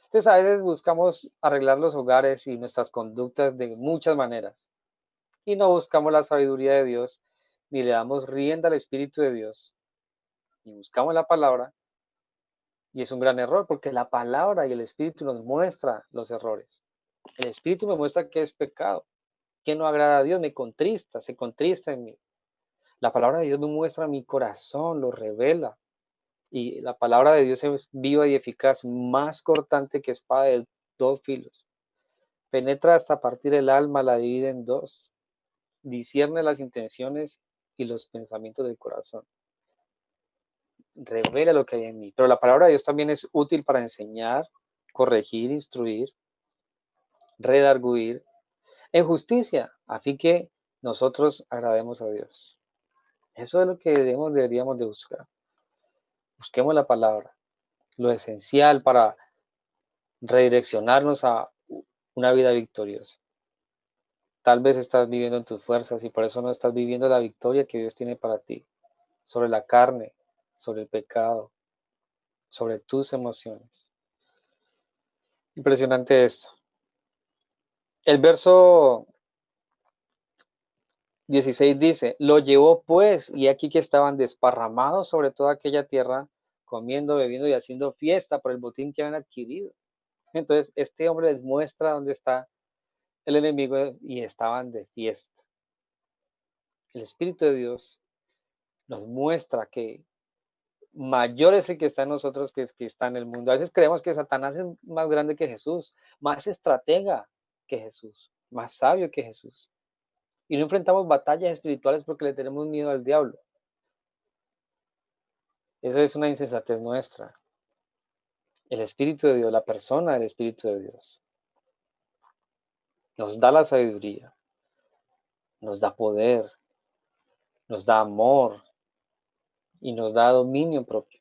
Entonces a veces buscamos arreglar los hogares y nuestras conductas de muchas maneras y no buscamos la sabiduría de Dios ni le damos rienda al Espíritu de Dios y buscamos la palabra y es un gran error porque la palabra y el Espíritu nos muestra los errores. El Espíritu me muestra que es pecado, que no agrada a Dios, me contrista, se contrista en mí. La palabra de Dios me muestra mi corazón, lo revela. Y la palabra de Dios es viva y eficaz, más cortante que espada de dos filos. Penetra hasta partir el alma, la divide en dos. Discierne las intenciones y los pensamientos del corazón. Revela lo que hay en mí. Pero la palabra de Dios también es útil para enseñar, corregir, instruir, redarguir en justicia, a fin que nosotros agrademos a Dios. Eso es lo que deberíamos de buscar. Busquemos la palabra, lo esencial para redireccionarnos a una vida victoriosa. Tal vez estás viviendo en tus fuerzas y por eso no estás viviendo la victoria que Dios tiene para ti, sobre la carne, sobre el pecado, sobre tus emociones. Impresionante esto. El verso 16 dice, lo llevó pues, y aquí que estaban desparramados sobre toda aquella tierra, comiendo, bebiendo y haciendo fiesta por el botín que habían adquirido. Entonces, este hombre les muestra dónde está el enemigo y estaban de fiesta. El Espíritu de Dios nos muestra que mayor es el que está en nosotros que el que está en el mundo. A veces creemos que Satanás es más grande que Jesús, más estratega que Jesús, más sabio que Jesús. Y no enfrentamos batallas espirituales porque le tenemos miedo al diablo. Eso es una insensatez nuestra. El Espíritu de Dios, la persona del Espíritu de Dios, nos da la sabiduría, nos da poder, nos da amor, y nos da dominio propio.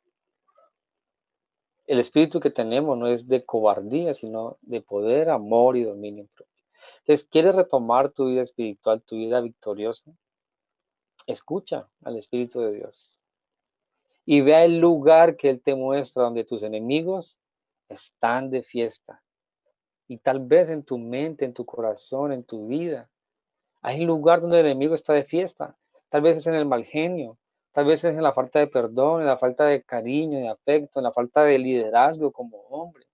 El espíritu que tenemos no es de cobardía, sino de poder, amor y dominio propio. Entonces, ¿quieres retomar tu vida espiritual, tu vida victoriosa? Escucha al Espíritu de Dios y vea el lugar que Él te muestra donde tus enemigos están de fiesta. Y tal vez en tu mente, en tu corazón, en tu vida, hay un lugar donde el enemigo está de fiesta. Tal vez es en el mal genio, tal vez es en la falta de perdón, en la falta de cariño, de afecto, en la falta de liderazgo como hombre.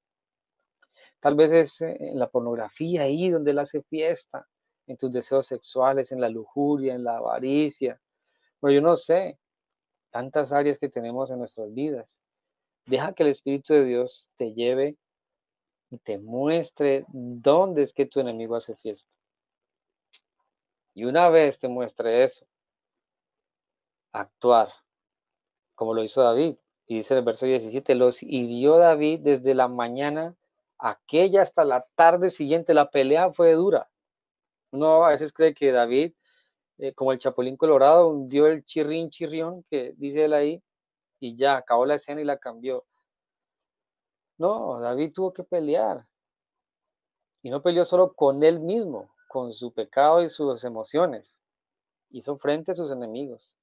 Tal vez es en la pornografía, ahí donde él hace fiesta, en tus deseos sexuales, en la lujuria, en la avaricia. Pero yo no sé, tantas áreas que tenemos en nuestras vidas. Deja que el Espíritu de Dios te lleve y te muestre dónde es que tu enemigo hace fiesta. Y una vez te muestre eso, actuar como lo hizo David. Y dice en el verso 17, los hirió David desde la mañana aquella hasta la tarde siguiente. La pelea fue dura. Uno a veces cree que David, como el Chapulín Colorado, hundió el chirrín chirrión que dice él ahí y ya acabó la escena y la cambió. No, David tuvo que pelear. Y no peleó solo con él mismo, con su pecado y sus emociones. Hizo frente a sus enemigos.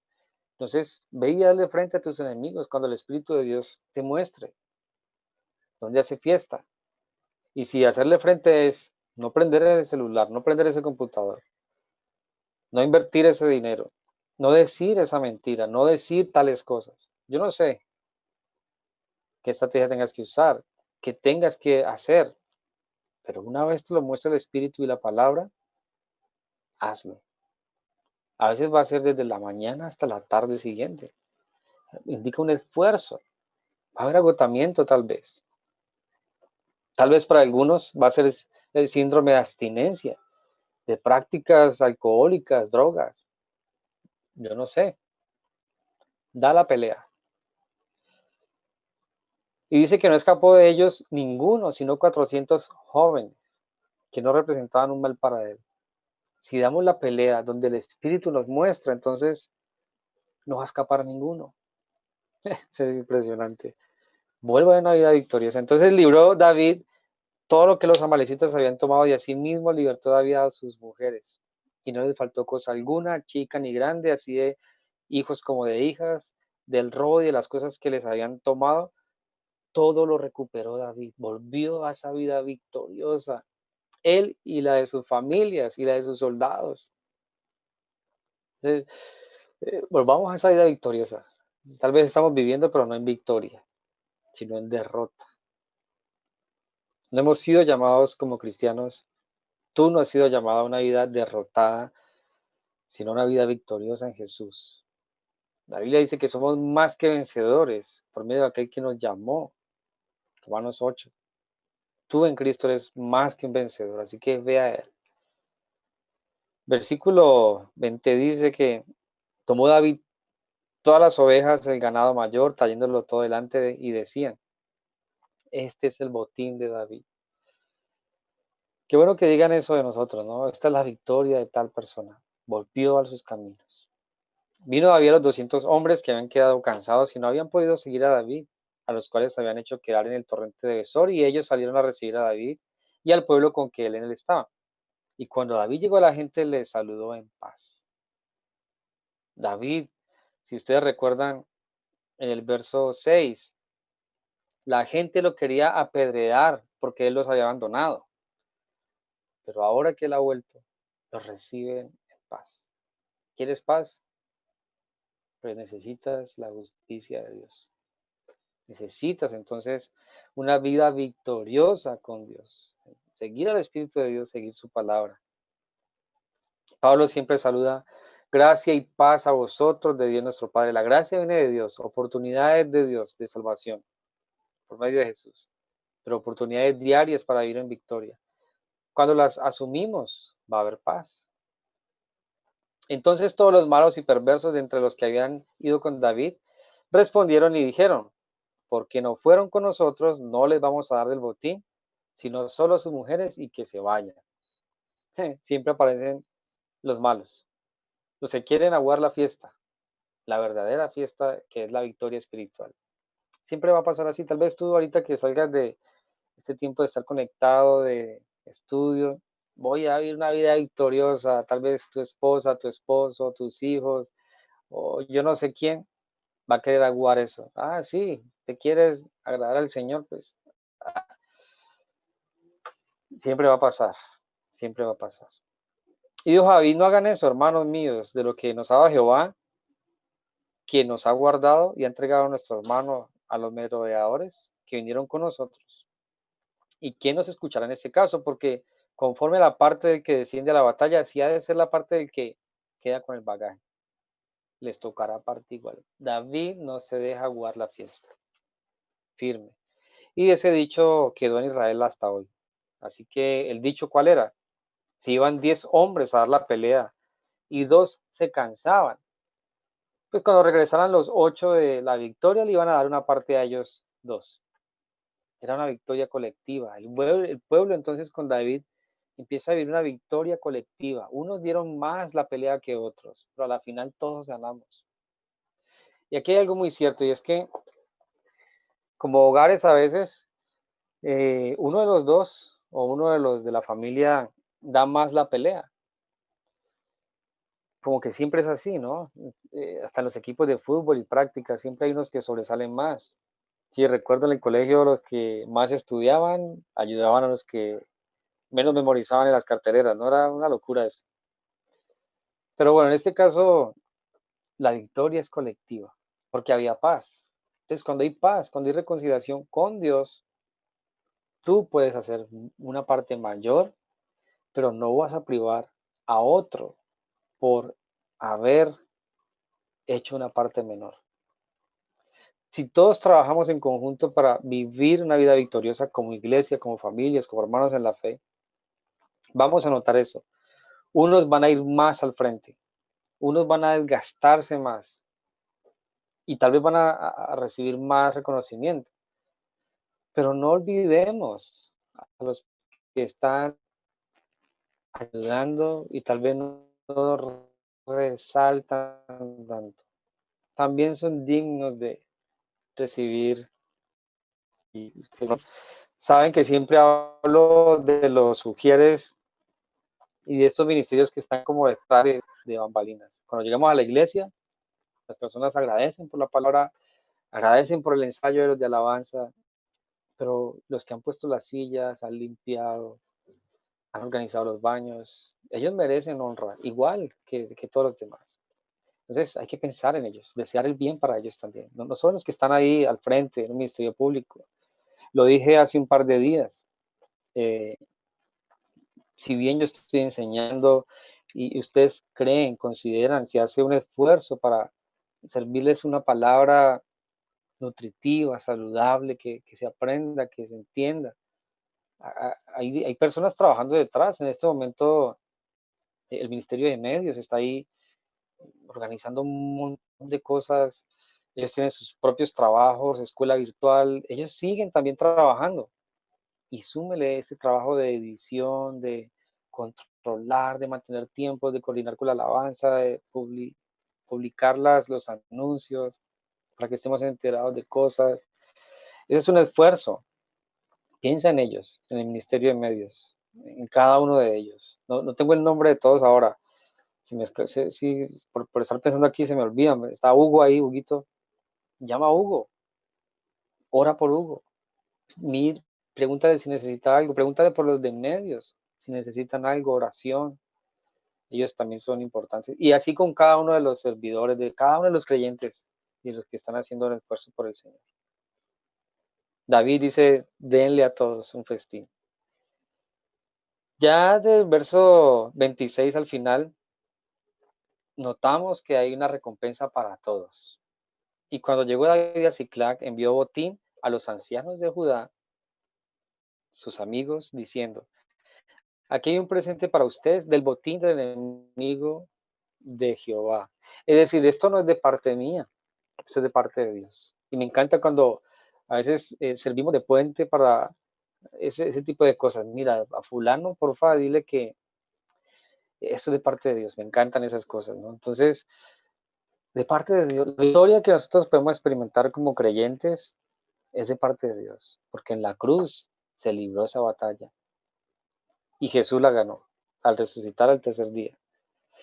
Entonces, ve y dale frente a tus enemigos cuando el Espíritu de Dios te muestre dónde hace fiesta. Y si hacerle frente es no prender el celular, no prender ese computador, no invertir ese dinero, no decir esa mentira, no decir tales cosas. Yo no sé qué estrategia tengas que usar, qué tengas que hacer, pero una vez te lo muestra el Espíritu y la palabra, hazlo. A veces va a ser desde la mañana hasta la tarde siguiente. Indica un esfuerzo. Va a haber agotamiento tal vez. Tal vez para algunos va a ser el síndrome de abstinencia, de prácticas alcohólicas, drogas. Yo no sé. Da la pelea. Y dice que no escapó de ellos ninguno, sino 400 jóvenes, que no representaban un mal para él. Si damos la pelea donde el Espíritu nos muestra, entonces no va a escapar ninguno. Eso es impresionante. Vuelvo a una vida victoriosa. Entonces libró David todo lo que los amalecitas habían tomado y así mismo libertó David a sus mujeres. Y no les faltó cosa alguna, chica ni grande, así de hijos como de hijas, del robo y de las cosas que les habían tomado. Todo lo recuperó David, volvió a esa vida victoriosa, él y la de sus familias y la de sus soldados. Entonces, volvamos a esa vida victoriosa. Tal vez estamos viviendo, pero no en victoria, sino en derrota. No hemos sido llamados como cristianos, tú no has sido llamado a una vida derrotada, sino una vida victoriosa en Jesús. La Biblia dice que somos más que vencedores por medio de aquel que nos llamó. Romanos 8. Tú en Cristo eres más que un vencedor, así que ve a Él. Versículo 20 dice que tomó David todas las ovejas, el ganado mayor, trayéndolo todo delante y decían, este es el botín de David. Qué bueno que digan eso de nosotros, ¿no? Esta es la victoria de tal persona. Volvió a sus caminos. Vino David a los 200 hombres que habían quedado cansados y no habían podido seguir a David, a los cuales habían hecho quedar en el torrente de Besor, y ellos salieron a recibir a David y al pueblo con que él en él estaba. Y cuando David llegó, la gente le saludó en paz. David, si ustedes recuerdan en el verso 6, la gente lo quería apedrear porque él los había abandonado. Pero ahora que él ha vuelto, los reciben en paz. ¿Quieres paz? Pues necesitas la justicia de Dios. Necesitas entonces una vida victoriosa con Dios. Seguir al Espíritu de Dios, seguir su palabra. Pablo siempre saluda, gracia y paz a vosotros de Dios nuestro Padre. La gracia viene de Dios, oportunidades de Dios de salvación por medio de Jesús, pero oportunidades diarias para vivir en victoria. Cuando las asumimos, va a haber paz. Entonces todos los malos y perversos de entre los que habían ido con David respondieron y dijeron, porque no fueron con nosotros, no les vamos a dar del botín, sino solo a sus mujeres y que se vayan. Siempre aparecen los malos, los que quieren aguar la fiesta, la verdadera fiesta que es la victoria espiritual. Siempre va a pasar así. Tal vez tú ahorita que salgas de este tiempo de estar conectado, de estudio, voy a vivir una vida victoriosa. Tal vez tu esposa, tu esposo, tus hijos, o yo no sé quién, va a querer aguar eso. Ah, sí, te quieres agradar al Señor, pues siempre va a pasar, siempre va a pasar. Y dijo David, no hagan eso, hermanos míos, de lo que nos ha dado Jehová, quien nos ha guardado y ha entregado en nuestras manos a los merodeadores que vinieron con nosotros. ¿Y quién nos escuchará en este caso? Porque conforme a la parte del que desciende a la batalla, sí ha de ser la parte del que queda con el bagaje. Les tocará parte igual. David no se deja jugar la fiesta. Firme. Y ese dicho quedó en Israel hasta hoy. Así que el dicho, ¿cuál era? Si iban 10 hombres a dar la pelea y 2 se cansaban, pues cuando regresaran los 8 de la victoria le iban a dar una parte a ellos 2. Era una victoria colectiva. El pueblo entonces con David empieza a vivir una victoria colectiva. Unos dieron más la pelea que otros, pero a la final todos ganamos. Y aquí hay algo muy cierto, y es que como hogares a veces uno de los dos o uno de los de la familia da más la pelea. Como que siempre es así, ¿no? Hasta en los equipos de fútbol y práctica siempre hay unos que sobresalen más. Sí, recuerdo en el colegio los que más estudiaban ayudaban a los que menos memorizaban en las carteleras, ¿no? Era una locura eso. Pero bueno, en este caso la victoria es colectiva, porque había paz. Entonces, cuando hay paz, cuando hay reconciliación con Dios, tú puedes hacer una parte mayor, pero no vas a privar a otro por haber hecho una parte menor. Si todos trabajamos en conjunto para vivir una vida victoriosa como iglesia, como familias, como hermanos en la fe, vamos a notar eso. Unos van a ir más al frente, unos van a desgastarse más y tal vez van a recibir más reconocimiento. Pero no olvidemos a los que están ayudando y tal vez no resaltan tanto. También son dignos de recibir. Y saben que siempre hablo de los ujieres y de estos ministerios que están como detrás de bambalinas. Cuando llegamos a la iglesia, las personas agradecen por la palabra, agradecen por el ensayo de los de alabanza, pero los que han puesto las sillas, han limpiado, han organizado los baños, ellos merecen honra, igual que todos los demás. Entonces hay que pensar en ellos, desear el bien para ellos también. No, no son los que están ahí al frente en un ministerio público. Lo dije hace un par de días. Si bien yo estoy enseñando y ustedes creen, consideran, si hace un esfuerzo para servirles una palabra nutritiva, saludable, que se aprenda, que se entienda. Hay personas trabajando detrás. En este momento el Ministerio de Medios está ahí organizando un montón de cosas. Ellos tienen sus propios trabajos, escuela virtual. Ellos siguen también trabajando. Y súmele ese trabajo de edición, de controlar, de mantener tiempos, de coordinar con la alabanza, de publicar los anuncios para que estemos enterados de cosas. Ese es un esfuerzo. Piensa en ellos, en el Ministerio de Medios, en cada uno de ellos. No, no tengo el nombre de todos ahora. Si por estar pensando aquí se me olvida. Está Hugo ahí, Huguito. Llama a Hugo. Ora por Hugo. Mir, pregúntale si necesita algo. Pregúntale por los de medios. Si necesitan algo, oración. Ellos también son importantes. Y así con cada uno de los servidores, de cada uno de los creyentes y los que están haciendo el esfuerzo por el Señor. David dice, denle a todos un festín. Ya del verso 26 al final, notamos que hay una recompensa para todos. Y cuando llegó David a Siclac, envió botín a los ancianos de Judá, sus amigos, diciendo, aquí hay un presente para ustedes del botín del enemigo de Jehová. Es decir, esto no es de parte mía, esto es de parte de Dios. Y me encanta cuando a veces servimos de puente para ese tipo de cosas. Mira, a fulano, porfa, dile que esto es de parte de Dios. Me encantan esas cosas, ¿no? Entonces, de parte de Dios. La victoria que nosotros podemos experimentar como creyentes es de parte de Dios, porque en la cruz se libró esa batalla y Jesús la ganó al resucitar al tercer día.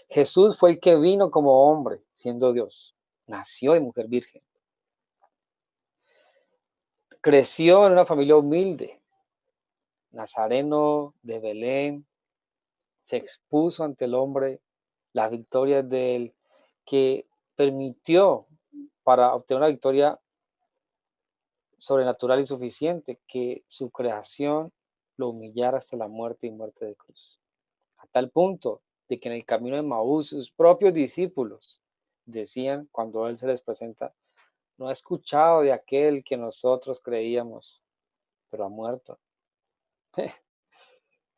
Jesús fue el que vino como hombre, siendo Dios. Nació de mujer virgen. Creció en una familia humilde, nazareno de Belén, se expuso ante el hombre, la victoria de él, que permitió para obtener una victoria sobrenatural y suficiente, que su creación lo humillara hasta la muerte y muerte de cruz. A tal punto de que en el camino de Maús sus propios discípulos decían cuando él se les presenta, no ha escuchado de aquel que nosotros creíamos, pero ha muerto.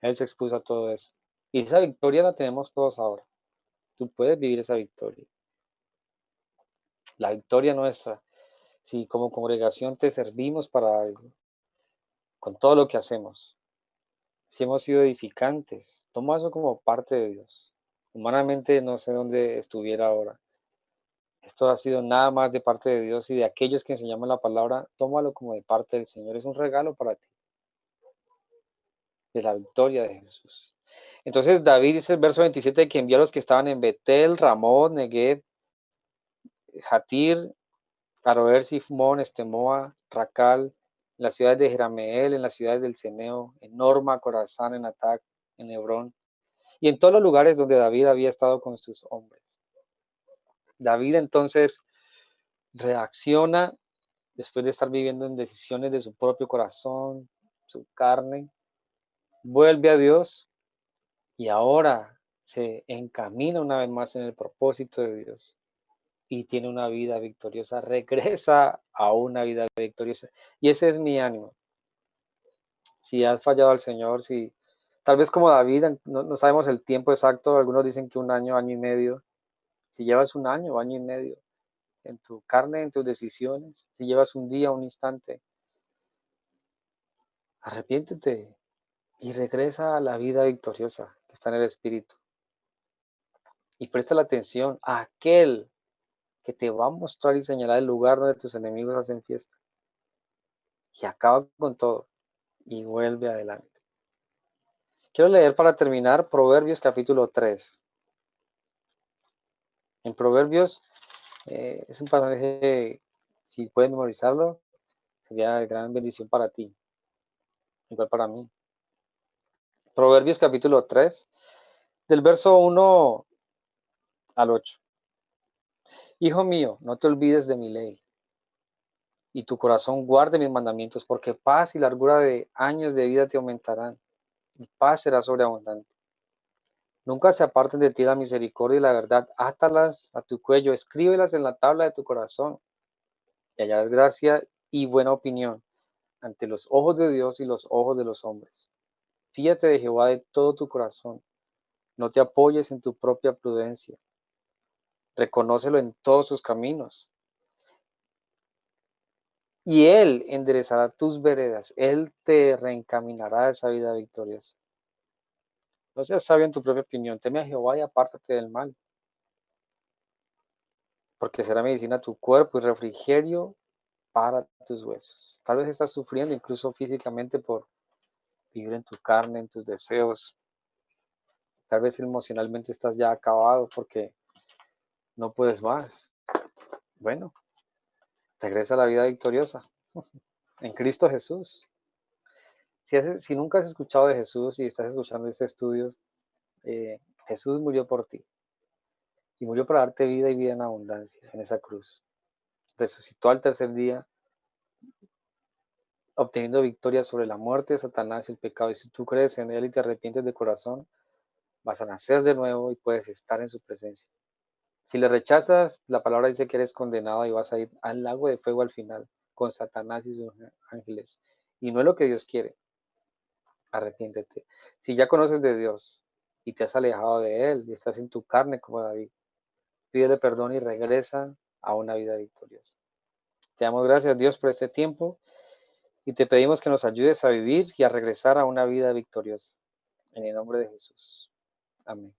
Él se expuso a todo eso. Y esa victoria la tenemos todos ahora. Tú puedes vivir esa victoria. La victoria nuestra. Si como congregación te servimos para algo, con todo lo que hacemos, si hemos sido edificantes, toma eso como parte de Dios. Humanamente no sé dónde estuviera ahora. Esto ha sido nada más de parte de Dios y de aquellos que enseñamos la palabra, tómalo como de parte del Señor. Es un regalo para ti, de la victoria de Jesús. Entonces David dice el verso 27 que envió a los que estaban en Betel, Ramón, Negueb, Jatir, Aroer, Sifmón, Estemoa, Racal, en las ciudades de Jerameel, en las ciudades del Ceneo, en Norma, Corazán, en Atac, en Hebrón, y en todos los lugares donde David había estado con sus hombres. David entonces reacciona después de estar viviendo en decisiones de su propio corazón, su carne, vuelve a Dios y ahora se encamina una vez más en el propósito de Dios y tiene una vida victoriosa, regresa a una vida victoriosa. Y ese es mi ánimo. Si has fallado al Señor, si tal vez como David, no sabemos el tiempo exacto, algunos dicen que un año, año y medio, si llevas un año, año y medio en tu carne, en tus decisiones, si llevas un día, un instante, arrepiéntete y regresa a la vida victoriosa que está en el Espíritu. Y presta la atención a aquel que te va a mostrar y señalar el lugar donde tus enemigos hacen fiesta. Y acaba con todo y vuelve adelante. Quiero leer para terminar Proverbios capítulo 3. En Proverbios es un pasaje, si puedes memorizarlo, sería de gran bendición para ti, igual para mí. Proverbios capítulo 3, del verso 1 al 8. Hijo mío, no te olvides de mi ley, y tu corazón guarde mis mandamientos, porque paz y largura de años de vida te aumentarán, y paz será sobreabundante. Nunca se aparten de ti la misericordia y la verdad, átalas a tu cuello, escríbelas en la tabla de tu corazón, y hallarás gracia y buena opinión ante los ojos de Dios y los ojos de los hombres. Fíate de Jehová de todo tu corazón, no te apoyes en tu propia prudencia, reconócelo en todos sus caminos, y Él enderezará tus veredas, Él te reencaminará a esa vida victoriosa. No seas sabio en tu propia opinión, teme a Jehová y apártate del mal, porque será medicina a tu cuerpo y refrigerio para tus huesos. Tal vez estás sufriendo incluso físicamente por vivir en tu carne, en tus deseos. Tal vez emocionalmente estás ya acabado porque no puedes más. Bueno, regresa a la vida victoriosa en Cristo Jesús. Si nunca has escuchado de Jesús y estás escuchando este estudio, Jesús murió por ti y murió para darte vida y vida en abundancia en esa cruz. Resucitó al tercer día, obteniendo victoria sobre la muerte, Satanás y el pecado. Y si tú crees en Él y te arrepientes de corazón, vas a nacer de nuevo y puedes estar en su presencia. Si le rechazas, la palabra dice que eres condenado y vas a ir al lago de fuego al final, con Satanás y sus ángeles. Y no es lo que Dios quiere. Arrepiéntete. Si ya conoces de Dios y te has alejado de Él y estás en tu carne como David, pídele perdón y regresa a una vida victoriosa. Te damos gracias, Dios, por este tiempo y te pedimos que nos ayudes a vivir y a regresar a una vida victoriosa. En el nombre de Jesús. Amén.